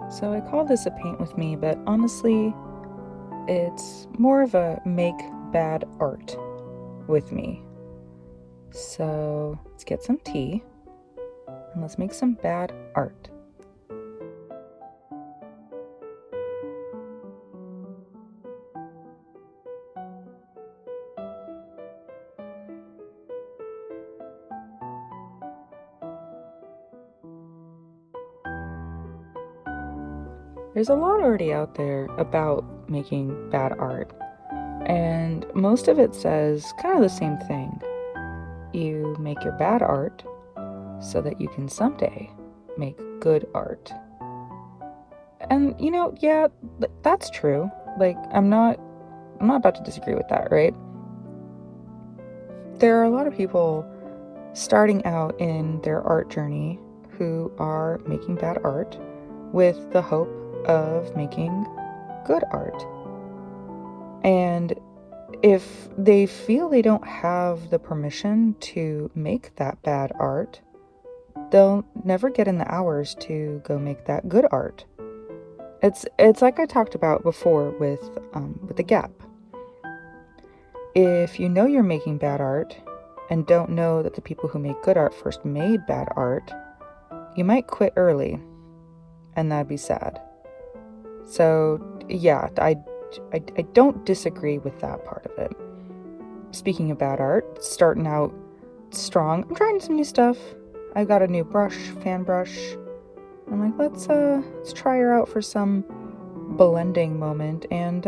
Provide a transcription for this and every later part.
So I call this a paint with me, but honestly, it's more of a make bad art with me. So let's get some tea and let's make some bad art. There's a lot already out there about making bad art, and most of it says kind of the same thing. You make your bad art so that you can someday make good art. And yeah, that's true. Like I'm not about to disagree with that, right? There are a lot of people starting out in their art journey who are making bad art with the hope of making good art. And if they feel they don't have the permission to make that bad art, they'll never get in the hours to go make that good art. It's like I talked about before with the gap. If you know you're making bad art and don't know that the people who make good art first made bad art, you might quit early, and that'd be sad. So yeah, I don't disagree with that part of it. Speaking of bad art, starting out strong, I'm trying some new stuff. I got a new fan brush. I'm like, let's try her out for some blending moment, and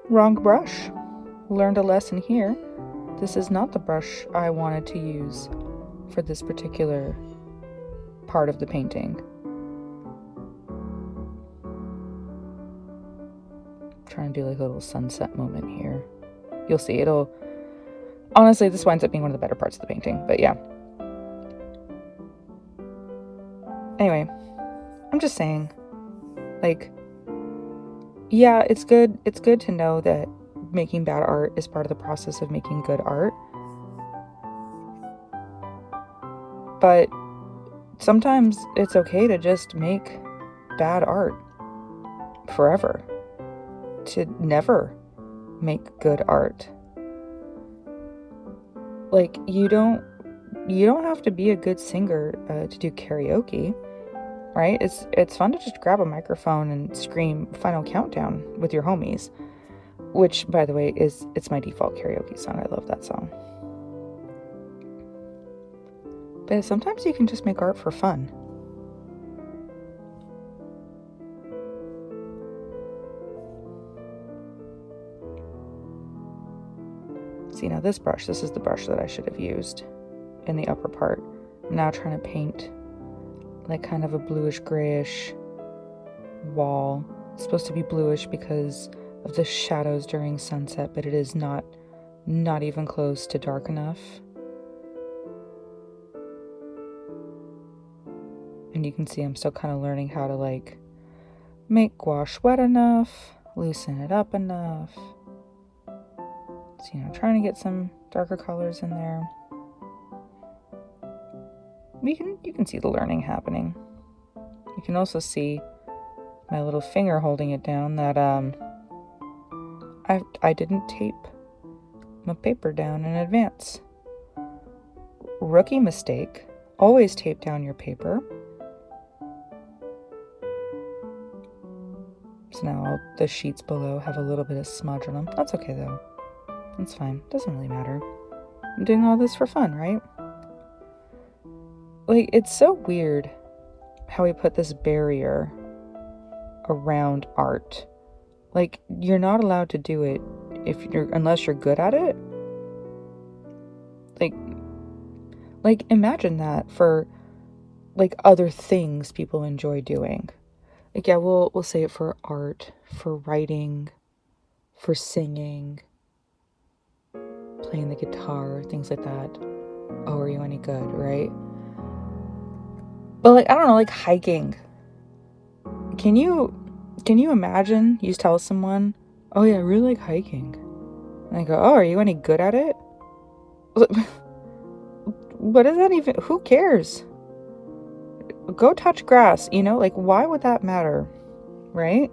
wrong brush. Learned a lesson here. This is not the brush I wanted to use for this particular part of the painting. Trying to do like a little sunset moment here. You'll see, honestly, this winds up being one of the better parts of the painting, but yeah. Anyway, I'm just saying, like, yeah, it's good to know that making bad art is part of the process of making good art. But sometimes it's okay to just make bad art forever. To never make good art. Like, you don't have to be a good singer to do karaoke, right? It's fun to just grab a microphone and scream Final Countdown with your homies, which, by the way, it's my default karaoke song. I love that song. But sometimes you can just make art for fun. See, now this is the brush that I should have used in the upper part. I'm now trying to paint like kind of a bluish grayish wall. It's supposed to be bluish because of the shadows during sunset, but it is not even close to dark enough. And you can see I'm still kind of learning how to like make gouache wet enough, loosen it up enough. So, trying to get some darker colors in there. You can see the learning happening. You can also see my little finger holding it down that I didn't tape my paper down in advance. Rookie mistake. Always tape down your paper. So now the sheets below have a little bit of smudge on them. That's okay though. It's fine. Doesn't really matter. I'm doing all this for fun, right? Like, it's so weird how we put this barrier around art. Like, you're not allowed to do it unless you're good at it. Like imagine that for like other things people enjoy doing. Like, yeah, we'll say it for art, for writing, for singing, playing the guitar, things like that. Oh, are you any good, right? But like, I don't know, like hiking. Can you imagine you tell someone, oh yeah, I really like hiking. And they go, oh, are you any good at it? What is that even? Who cares? go touch grass, like why would that matter, right?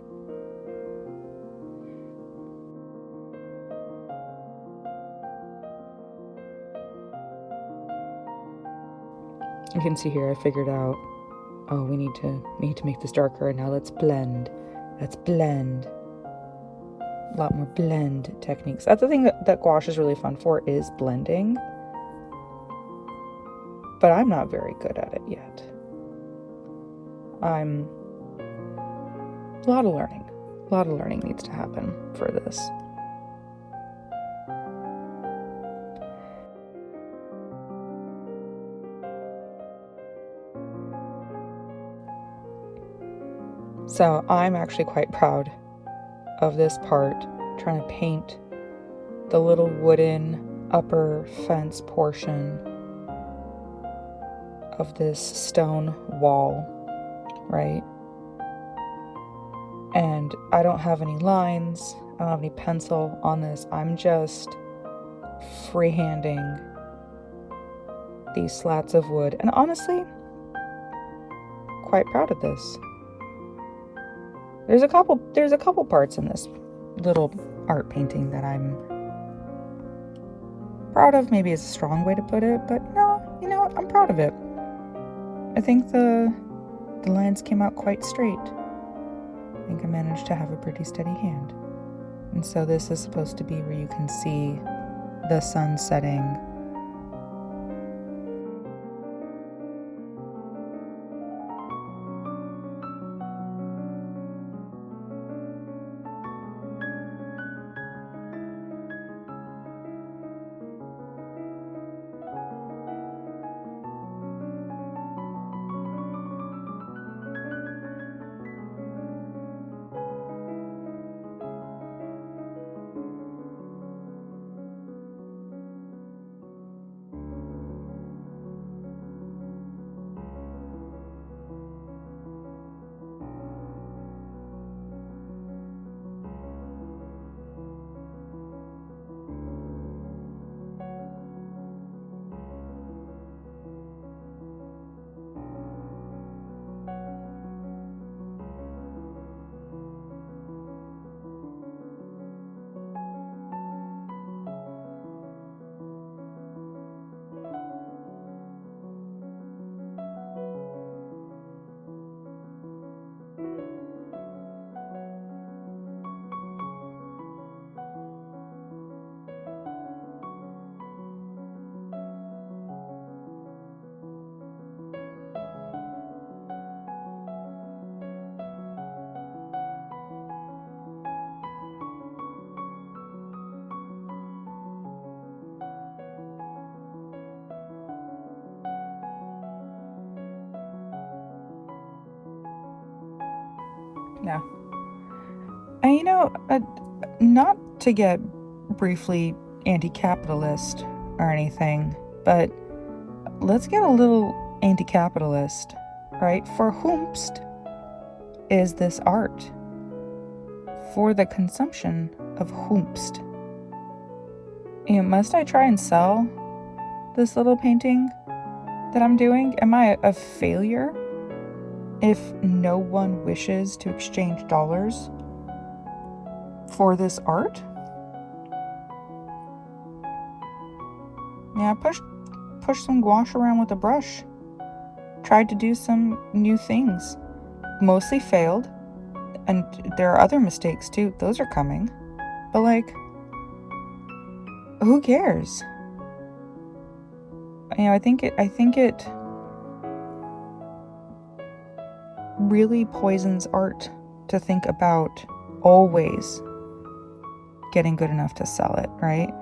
You can see here I figured out, oh, we need to make this darker, and now let's blend. A lot more blend techniques. That's the thing that gouache is really fun for, is blending. But I'm not very good at it yet. A lot of learning. A lot of learning needs to happen for this. So I'm actually quite proud of this part, trying to paint the little wooden upper fence portion of this stone wall, right? And I don't have any lines, I don't have any pencil on this. I'm just freehanding these slats of wood, and honestly, quite proud of this. There's a couple parts in this little art painting that I'm proud of. Maybe is a strong way to put it, but no, I'm proud of it. I think the lines came out quite straight. I think I managed to have a pretty steady hand. And so this is supposed to be where you can see the sun setting. Yeah. And not to get briefly anti-capitalist or anything, but let's get a little anti-capitalist, right? For whomst is this art? For the consumption of whomst? Must I try and sell this little painting that I'm doing? Am I a failure if no one wishes to exchange dollars for this art? Yeah, I pushed some gouache around with a brush. Tried to do some new things. Mostly failed. And there are other mistakes too. Those are coming. But who cares? I think it really poisons art to think about always getting good enough to sell it, right?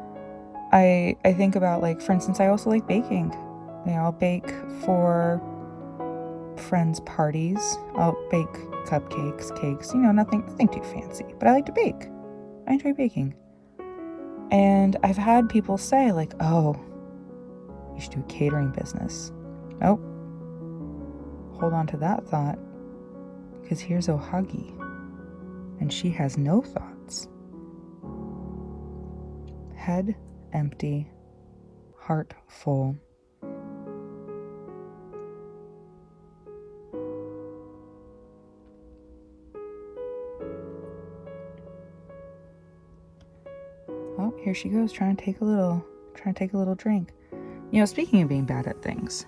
I think about, for instance, I also like baking. I'll bake for friends' parties. I'll bake cupcakes, cakes, nothing too fancy, but I like to bake. I enjoy baking. And I've had people say, oh, you should do a catering business. Oh, hold on to that thought, because here's Ohagi, and she has no thoughts. Head empty, heart full. Oh, here she goes, trying to take a little drink. You know, speaking of being bad at things,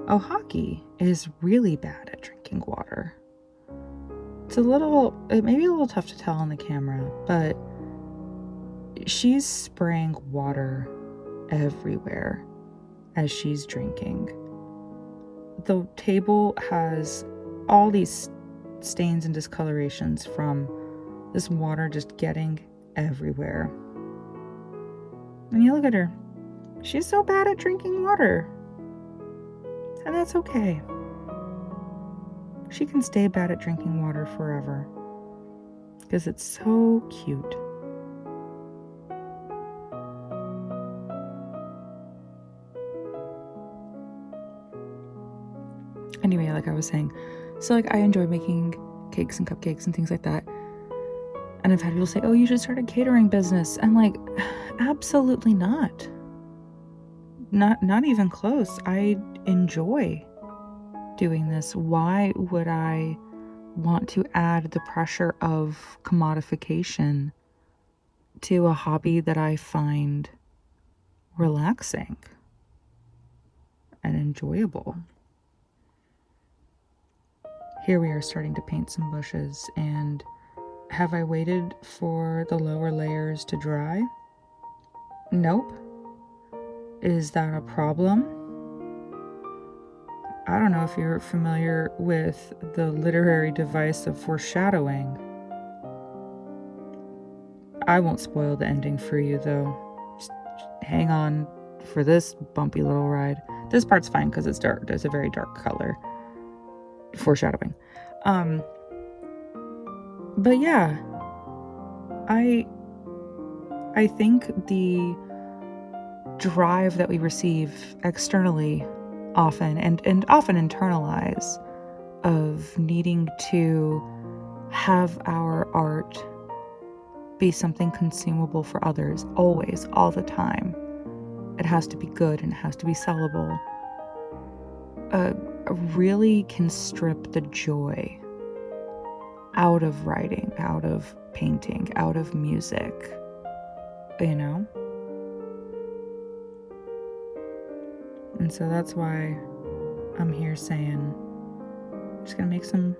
Ohaki is really bad at drinking water. It may be a little tough to tell on the camera, but she's spraying water everywhere as she's drinking. The table has all these stains and discolorations from this water just getting everywhere. And you look at her. She's so bad at drinking water. And that's okay. She can stay bad at drinking water forever. Because it's so cute. Anyway, like I was saying, so like I enjoy making cakes and cupcakes and things like that. And I've had people say, oh, you should start a catering business. I'm like, absolutely not. Not even close. I enjoy doing this. Why would I want to add the pressure of commodification to a hobby that I find relaxing and enjoyable? Here we are starting to paint some bushes, and have I waited for the lower layers to dry? Nope. Is that a problem? I don't know if you're familiar with the literary device of foreshadowing. I won't spoil the ending for you, though. Just hang on for this bumpy little ride. This part's fine because it's dark. It's a very dark color. Foreshadowing. But yeah, I think the drive that we receive externally often and often internalize of needing to have our art be something consumable for others, always, all the time. It has to be good and it has to be sellable. Really can strip the joy out of writing, out of painting, out of music, you know? And so that's why I'm here saying, I'm just gonna make some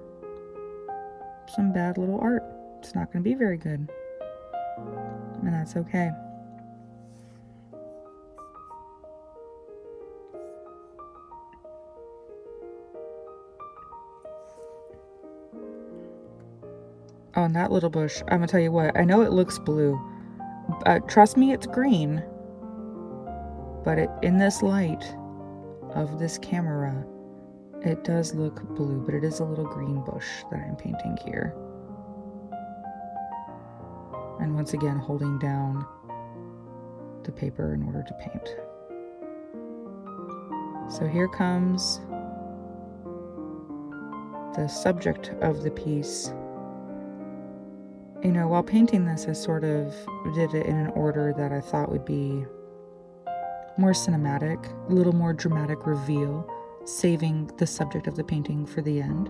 bad little art. It's not gonna be very good. And that's okay. Oh, and that little bush, I'm gonna tell you what, I know it looks blue. Trust me, it's green. But in this light of this camera, it does look blue, but it is a little green bush that I'm painting here. And once again, holding down the paper in order to paint. So here comes the subject of the piece. You know, while painting this, I sort of did it in an order that I thought would be more cinematic, a little more dramatic reveal, saving the subject of the painting for the end.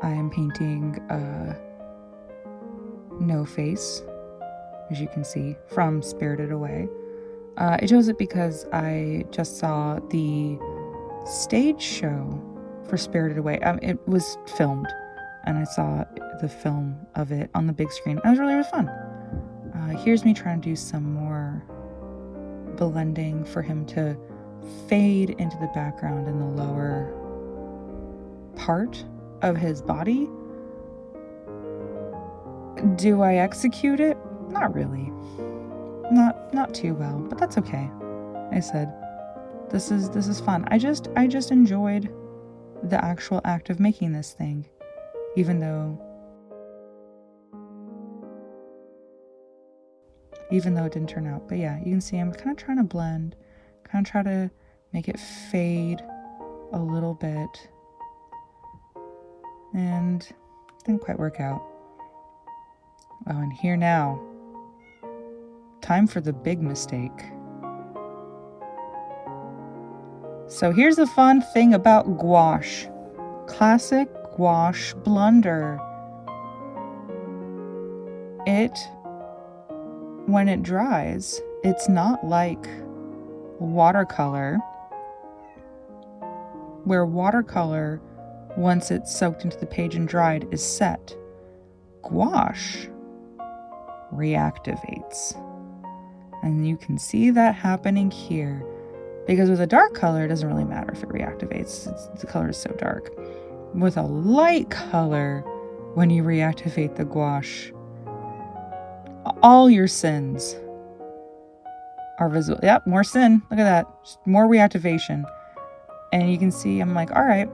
I am painting No Face, as you can see, from Spirited Away. I chose it because I just saw the stage show for Spirited Away. It was filmed, and I saw the film of it on the big screen. It was really fun. Here's me trying to do some more blending for him to fade into the background in the lower part of his body. Do I execute it? Not really. Not too well, but that's okay. I said, this is fun. I just enjoyed the actual act of making this thing, even though it didn't turn out. But yeah, you can see I'm kind of trying to blend, kind of try to make it fade a little bit, and it didn't quite work out. Oh, and here now, time for the big mistake. So here's the fun thing about gouache. Classic gouache blunder. When it dries, it's not like watercolor, where watercolor, once it's soaked into the page and dried, is set. Gouache reactivates. And you can see that happening here. Because with a dark color, it doesn't really matter if it reactivates. The color is so dark. With a light color, when you reactivate the gouache, all your sins are visible. Yep, more sin. Look at that. Just more reactivation. And you can see, I'm like, all right,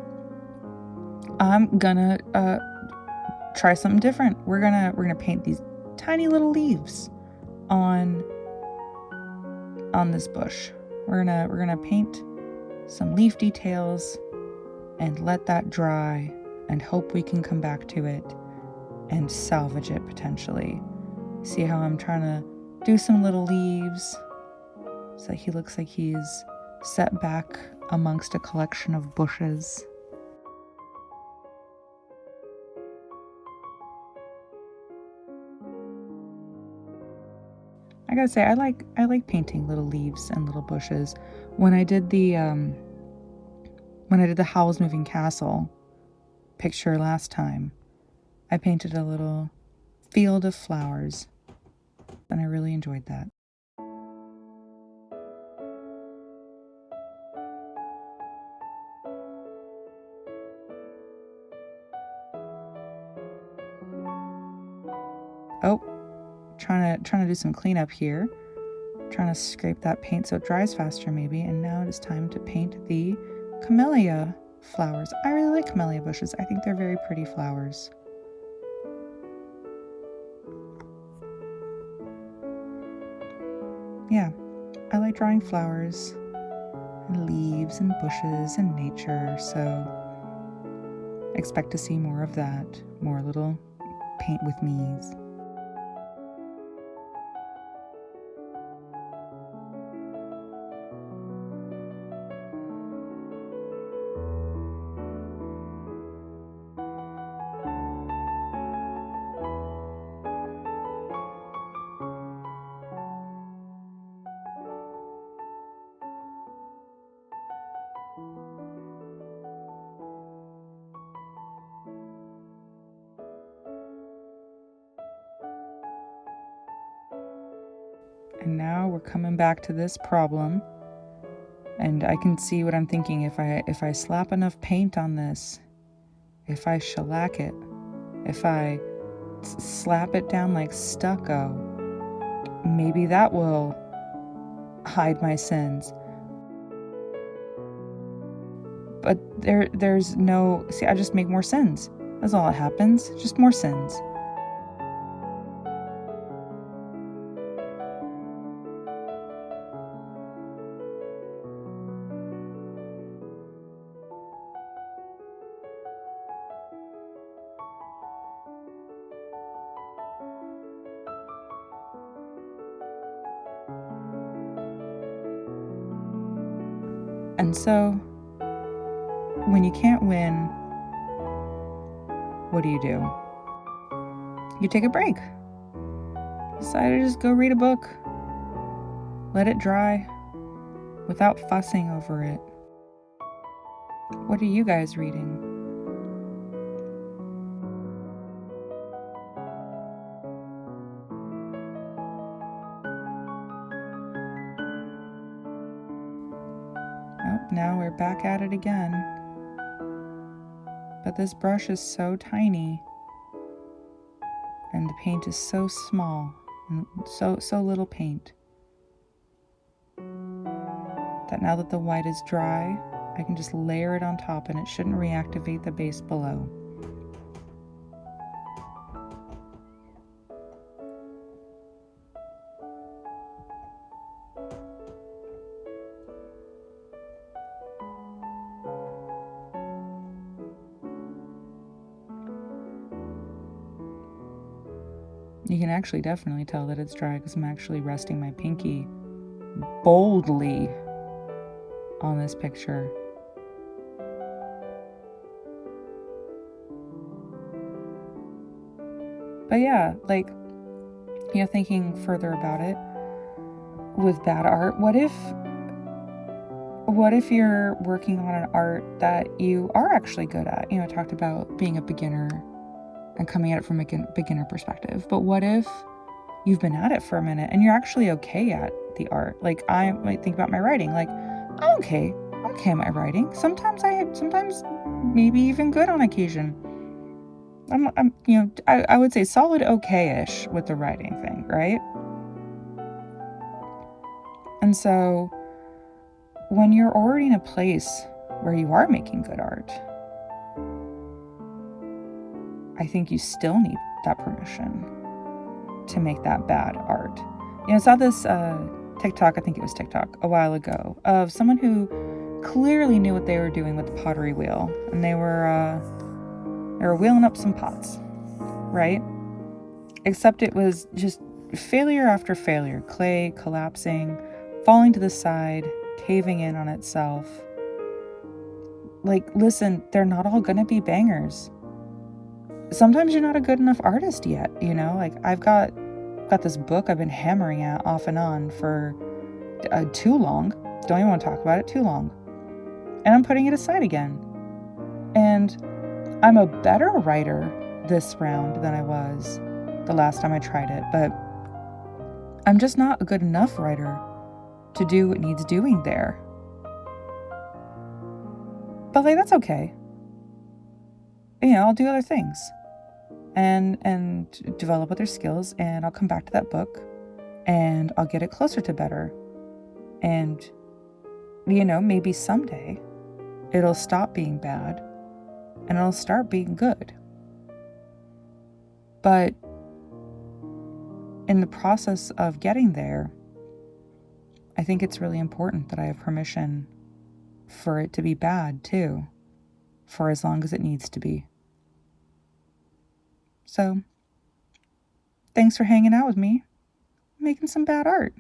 I'm gonna try something different. We're gonna paint these tiny little leaves on this bush. We're gonna paint some leaf details and let that dry and hope we can come back to it and salvage it potentially. See how I'm trying to do some little leaves so he looks like he's set back amongst a collection of bushes. I gotta say, I like painting little leaves and little bushes. When I did the Howl's Moving Castle picture last time, I painted a little field of flowers, and I really enjoyed that. Oh, trying to do some cleanup here. Trying to scrape that paint so it dries faster maybe. And now it is time to paint the camellia flowers. I really like camellia bushes. I think they're very pretty flowers. Yeah, I like drawing flowers and leaves and bushes and nature, so expect to see more of that. More little paint with me's. And now we're coming back to this problem. And I can see what I'm thinking. If I slap enough paint on this, if I shellac it, if I slap it down like stucco, maybe that will hide my sins. But there's no, see, I just make more sins. That's all that happens, just more sins. And so, when you can't win, what do? You take a break. Decide to just go read a book. Let it dry without fussing over it. What are you guys reading? Oh, now we're back at it again. But this brush is so tiny, and the paint is so small, and so little paint, that now that the white is dry, I can just layer it on top and it shouldn't reactivate the base below. You can actually definitely tell that it's dry because I'm actually resting my pinky boldly on this picture. But yeah, like, thinking further about it with bad art, what if you're working on an art that you are actually good at? I talked about being a beginner and coming at it from a beginner perspective. But what if you've been at it for a minute and you're actually okay at the art? Like, I might think about my writing. Like, I'm okay at my writing. Sometimes maybe even good on occasion. I would say solid okay-ish with the writing thing, right? And so when you're already in a place where you are making good art, I think you still need that permission to make that bad art. I saw this TikTok, I think it was TikTok, a while ago, of someone who clearly knew what they were doing with the pottery wheel, and they were wheeling up some pots, right? Except it was just failure after failure, clay collapsing, falling to the side, caving in on itself. Like, listen, they're not all gonna be bangers. Sometimes you're not a good enough artist yet, like I've got this book I've been hammering at off and on for too long. Don't even want to talk about it, too long. And I'm putting it aside again. And I'm a better writer this round than I was the last time I tried it, but I'm just not a good enough writer to do what needs doing there. But like, that's okay. I'll do other things and develop other skills, and I'll come back to that book and I'll get it closer to better. And, maybe someday it'll stop being bad and it'll start being good. But in the process of getting there, I think it's really important that I have permission for it to be bad too, for as long as it needs to be. So, thanks for hanging out with me, making some bad art.